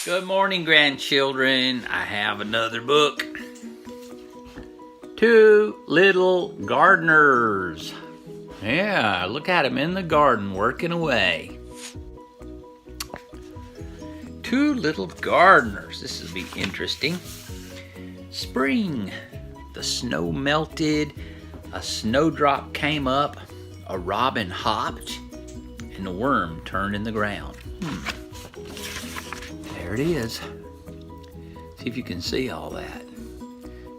Good morning, grandchildren. I have another book. Two Little Gardeners. Yeah, look at them in the garden working away. Two Little Gardeners. This will be interesting. Spring. The snow melted. A snowdrop came up. A robin hopped. And a worm turned in the ground. There it is. See if you can see all that.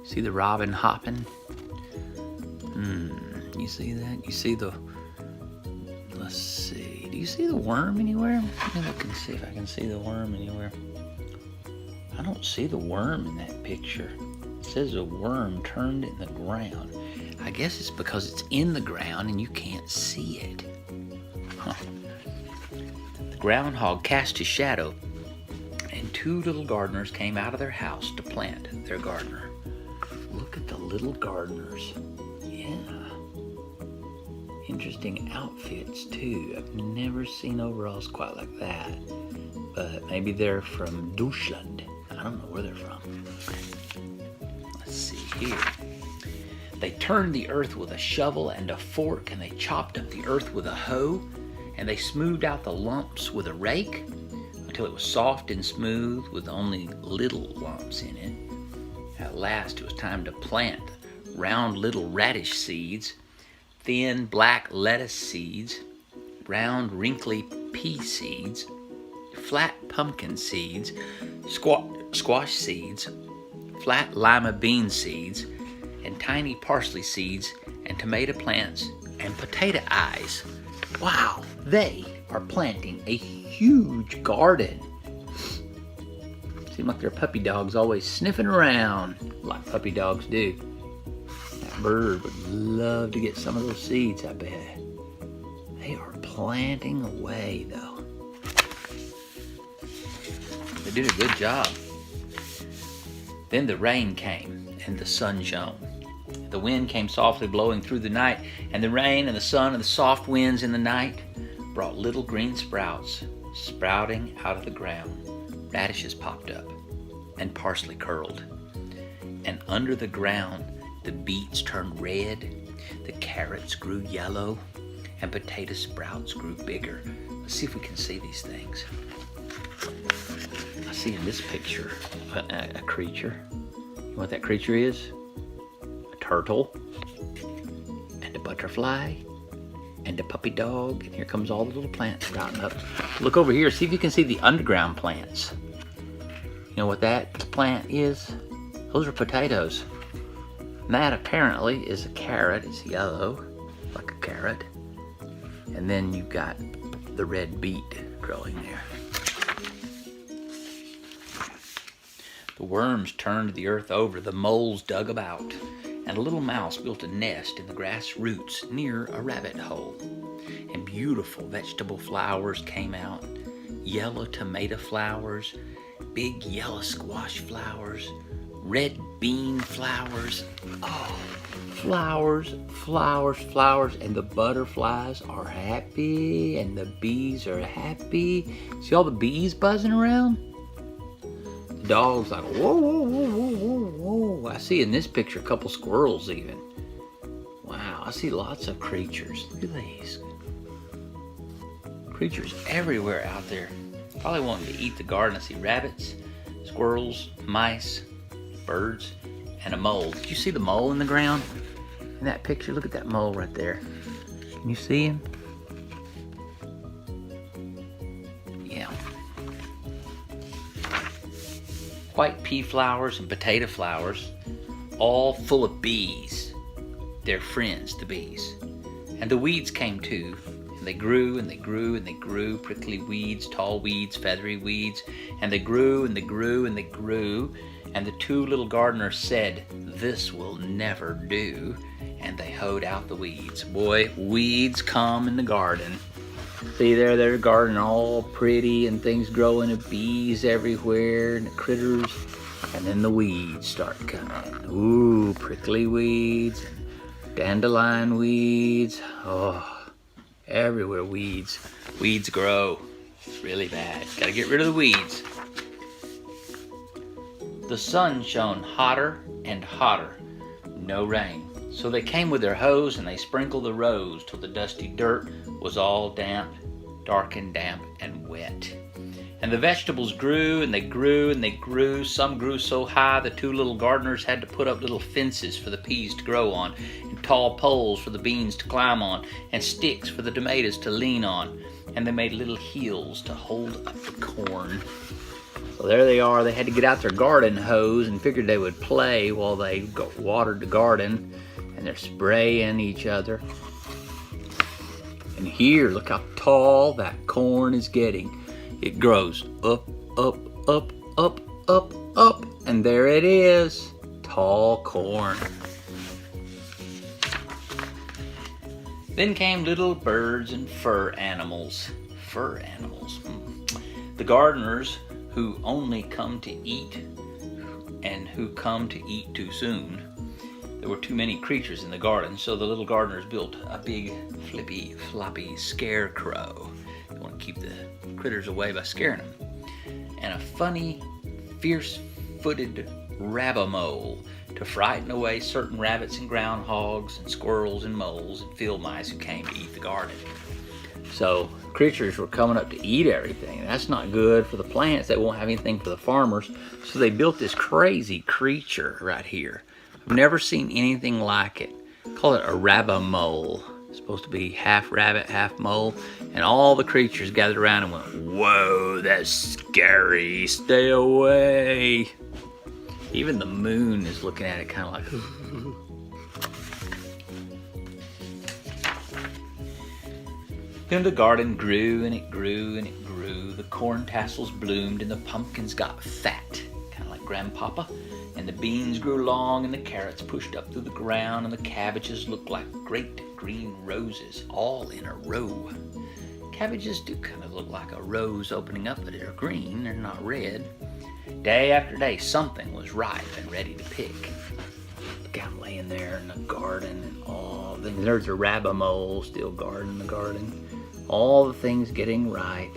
See the robin hopping? You see that? You see the... Let's see. Do you see the worm anywhere? Let me look and see if I can see the worm anywhere. I don't see the worm in that picture. It says a worm turned in the ground. I guess it's because it's in the ground and you can't see it. Huh. The groundhog cast his shadow, and two little gardeners came out of their house to plant their gardener. Look at the little gardeners. Yeah. Interesting outfits too. I've never seen overalls quite like that. But maybe they're from Deutschland. I don't know where they're from. Let's see here. They turned the earth with a shovel and a fork, and they chopped up the earth with a hoe, and they smoothed out the lumps with a rake until it was soft and smooth with only little lumps in it. At last it was time to plant round little radish seeds, thin black lettuce seeds, round wrinkly pea seeds, flat pumpkin seeds, squash seeds, flat lima bean seeds, and tiny parsley seeds, and tomato plants, and potato eyes. Wow, they are planting a huge garden. Seem like their puppy dog's always sniffing around, like puppy dogs do. That bird would love to get some of those seeds, I bet. They are planting away, though. They did a good job. Then the rain came, and the sun shone. The wind came softly blowing through the night, and the rain and the sun and the soft winds in the night brought little green sprouts sprouting out of the ground. Radishes popped up, and parsley curled. And under the ground, the beets turned red, the carrots grew yellow, and potato sprouts grew bigger. Let's see if we can see these things. I see in this picture a creature. You know what that creature is? Turtle, and a butterfly, and a puppy dog, and here comes all the little plants sprouting up. Look over here, see if you can see the underground plants. You know what that plant is? Those are potatoes. And that apparently is a carrot. It's yellow, like a carrot. And then you've got the red beet growing there. The worms turned the earth over, the moles dug about, and a little mouse built a nest in the grass roots near a rabbit hole. And beautiful vegetable flowers came out, yellow tomato flowers, big yellow squash flowers, red bean flowers. Oh, flowers, flowers, flowers, and the butterflies are happy, and the bees are happy. See all the bees buzzing around? The dog's like, whoa, whoa, whoa, whoa, whoa, whoa. I see in this picture a couple squirrels even. Wow, I see lots of creatures. Look at these. Creatures everywhere out there. Probably wanting to eat the garden. I see rabbits, squirrels, mice, birds, and a mole. Did you see the mole in the ground? In that picture, look at that mole right there. Can you see him? Yeah. White pea flowers and potato flowers, all full of bees. They're friends, the bees. And the weeds came too. And they grew and they grew and they grew. Prickly weeds, tall weeds, feathery weeds. And they grew and they grew and they grew. And the two little gardeners said, "This will never do." And they hoed out the weeds. Boy, weeds come in the garden. See there, their garden all pretty and things growing and bees everywhere and the critters. And then the weeds start coming. Ooh, prickly weeds and dandelion weeds. Oh, everywhere weeds. Weeds grow. It's really bad. Gotta get rid of the weeds. The sun shone hotter and hotter. No rain. So they came with their hose and they sprinkled the rows till the dusty dirt was all damp, dark and damp and wet. And the vegetables grew and they grew and they grew. Some grew so high the two little gardeners had to put up little fences for the peas to grow on, and tall poles for the beans to climb on, and sticks for the tomatoes to lean on. And they made little hills to hold up the corn. So there they are. They had to get out their garden hose and figured they would play while they watered the garden. And they're spraying each other. And here, look how tall that corn is getting. It grows up, up, up, up, up, up. And there it is. Tall corn. Then came little birds and fur animals. Fur animals. The gardeners who only come to eat and who come to eat too soon. There were too many creatures in the garden, so the little gardeners built a big, flippy, floppy scarecrow. They want to keep the critters away by scaring them. And a funny, fierce-footed rabbit-mole to frighten away certain rabbits and groundhogs and squirrels and moles and field mice who came to eat the garden. So creatures were coming up to eat everything. That's not good for the plants. They won't have anything for the farmers. So they built this crazy creature right here. I've never seen anything like it. Call it a rabbit-mole. It's supposed to be half rabbit, half mole. And all the creatures gathered around and went, "Whoa, that's scary. Stay away." Even the moon is looking at it kind of like, Then the garden grew and it grew and it grew. The corn tassels bloomed and the pumpkins got fat, kind of like Grandpapa. And the beans grew long and the carrots pushed up through the ground and the cabbages looked like great green roses all in a row. Cabbages do kind of look like a rose opening up, but they're green, they're not red. Day after day, something was ripe and ready to pick. Look how I'm laying there in the garden and all things. There's a rabbit-mole still guarding the garden. All the things getting ripe.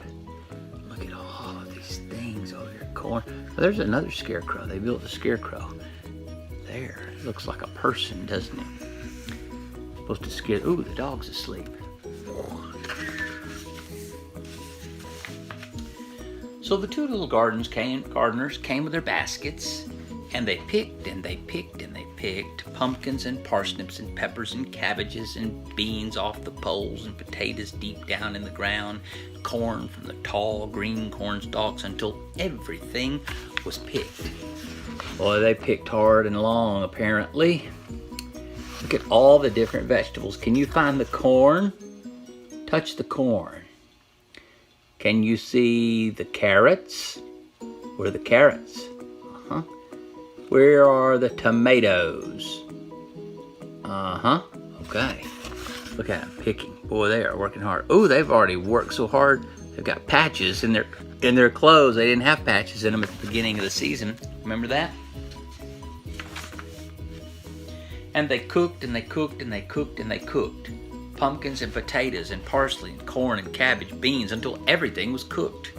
Look at all of these things over here. Corn. Oh, there's another scarecrow. They built a scarecrow. There. It looks like a person, doesn't it? Supposed to scare. Ooh, the dog's asleep. So the two little gardeners came with their baskets, and they picked and they picked and they picked pumpkins and parsnips and peppers and cabbages and beans off the poles and potatoes deep down in the ground, corn from the tall green corn stalks until everything was picked. Boy, they picked hard and long, apparently. Look at all the different vegetables. Can you find the corn? Touch the corn. Can you see the carrots? Where are the carrots? Uh-huh. Where are the tomatoes? Uh-huh. Okay. Look at them picking. Boy, they are working hard. Oh, they've already worked so hard. They've got patches in their clothes. They didn't have patches in them at the beginning of the season. Remember that? And they cooked and they cooked and they cooked and they cooked. Pumpkins and potatoes and parsley and corn and cabbage, beans, until everything was cooked.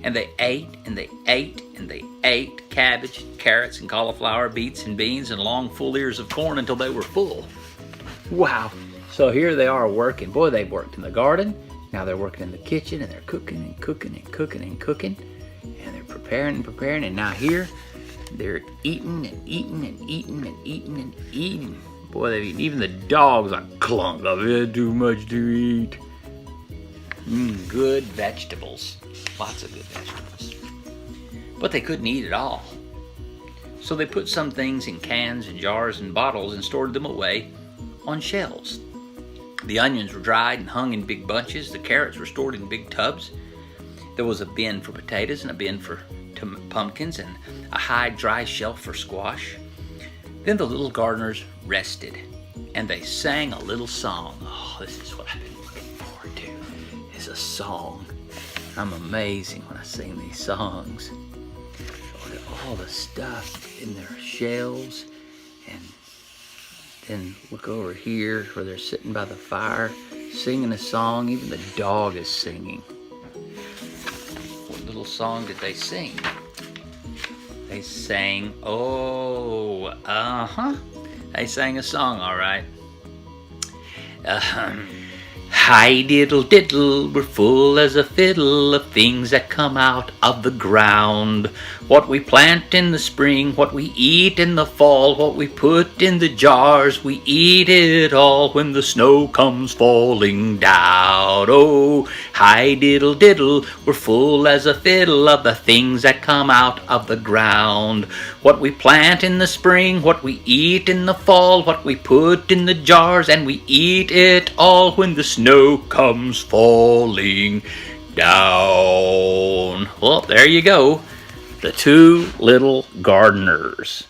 And they ate and they ate and they ate cabbage, carrots and cauliflower, beets and beans, and long full ears of corn until they were full. Wow. So here they are working. Boy, they've worked in the garden. Now they're working in the kitchen and they're cooking and cooking and cooking and cooking. And they're preparing and preparing. And now here they're eating and eating and eating and eating and eating. Boy, they've eaten. Even the dogs are clunk. I've had too much to eat. Good vegetables. Lots of good vegetables. But they couldn't eat it all. So they put some things in cans and jars and bottles and stored them away on shelves. The onions were dried and hung in big bunches. The carrots were stored in big tubs. There was a bin for potatoes and a bin for pumpkins and a high dry shelf for squash. Then the little gardeners rested, and they sang a little song. Oh, this is what I've been looking forward to, is a song. I'm amazing when I sing these songs. Look at all the stuff in their shelves, and then look over here where they're sitting by the fire, singing a song. Even the dog is singing. What little song did they sing? They sang, they sang a song, all right. Hi diddle diddle, we're full as a fiddle of things that come out of the ground. What we plant in the spring, what we eat in the fall, what we put in the jars, we eat it all when the snow comes falling down. Oh, hi diddle diddle, we're full as a fiddle of the things that come out of the ground. What we plant in the spring, what we eat in the fall, what we put in the jars, and we eat it all when the snow comes falling down. Well, there you go. The Two Little Gardeners.